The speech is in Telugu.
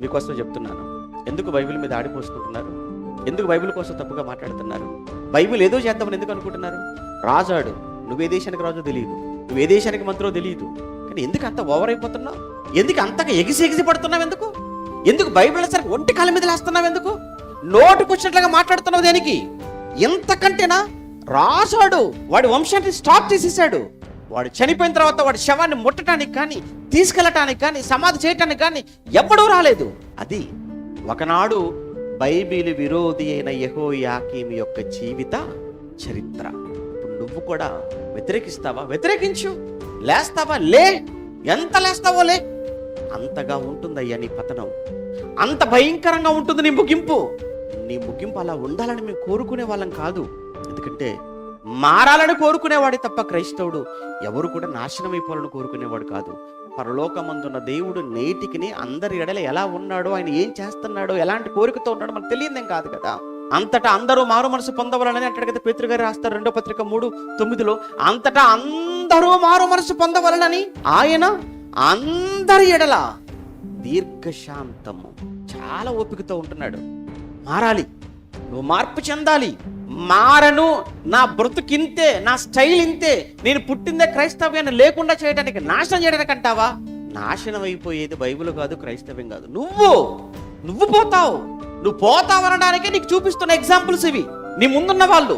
మీకోసం చెప్తున్నాను. ఎందుకు బైబిల్ మీద ఆడిపోసుకుంటున్నారు? ఎందుకు బైబిల్ కోసం తప్పుగా మాట్లాడుతున్నారు? బైబిల్ ఏదో చేద్దామని ఎందుకు అనుకుంటున్నారు? రాజాడు, నువ్వే దేశానికి రాజో తెలియదు, నువ్వే దేశానికి మంత్రో తెలియదు, కానీ ఎందుకు అంత ఓవర్ అయిపోతున్నావు? ఎందుకు అంతగా ఎగిసి పడుతున్నావు? ఎందుకు బైబిల్ సరికి ఒంటి కాళ్ళ మీద లేస్తున్నావు? ఎందుకు నోటుకు వచ్చినట్లుగా మాట్లాడుతున్నావు? దేనికి? ఎంతకంటేనా రాజాడు వాడి వంశాన్ని స్టాప్ చేసేసాడు. వాడు చనిపోయిన తర్వాత వాడి శవాన్ని ముట్టడానికి కానీ, తీసుకెళ్ళటానికి కానీ, సమాధి చేయటానికి కానీ ఎప్పుడూ రాలేదు. అది ఒకనాడు బైబిల్ విరోధి అయిన యెహోయాకీము యొక్క జీవిత చరిత్ర. ఇప్పుడు నువ్వు కూడా వ్యతిరేకిస్తావా? వ్యతిరేకించు. లేస్తావా? లే. ఎంత లేస్తావో లే. అంతగా ఉంటుందయ్యా నీ పతనం. అంత భయంకరంగా ఉంటుంది నీ ముగింపు. నీ ముగింపు అలా ఉండాలని మేము కోరుకునే వాళ్ళం కాదు. ఎందుకంటే మారాలని కోరుకునేవాడే తప్ప క్రైస్తవుడు ఎవరు కూడా నాశనం అయిపోవాలని కోరుకునేవాడు కాదు. పరలోకమందున్న దేవుడు నేటికిని అందరి ఎడల ఎలా ఉన్నాడో, ఆయన ఏం చేస్తున్నాడో, ఎలాంటి కోరికతో ఉన్నాడో మనకు తెలియదేం కాదు కదా. అంతటా అందరూ మారు మనసు పొందవాలని అంటాడు కదా పేతురు గారు రాస్తారు 2వ పత్రిక 3:9. అంతటా అందరూ మారు మనసు పొందవాలని ఆయన అందరి ఎడల దీర్ఘశాంతము, చాలా ఓపికతో ఉంటున్నాడు. మారాలి, నువ్వు మార్పు చెందాలి. మారను, నా బ్రతుకింతే, నా స్టైల్ ఇంతే, నేను పుట్టిందే క్రైస్తవ్యాన్ని లేకుండా చేయడానికి, నాశనం చేయడానికి అంటావా? నాశనం అయిపోయేది బైబిల్ కాదు, క్రైస్తవ్యం కాదు. నువ్వు పోతావు. నువ్వు పోతావు అనడానికే నీకు చూపిస్తున్న ఎగ్జాంపుల్స్ ఇవి. నీ ముందున్న వాళ్ళు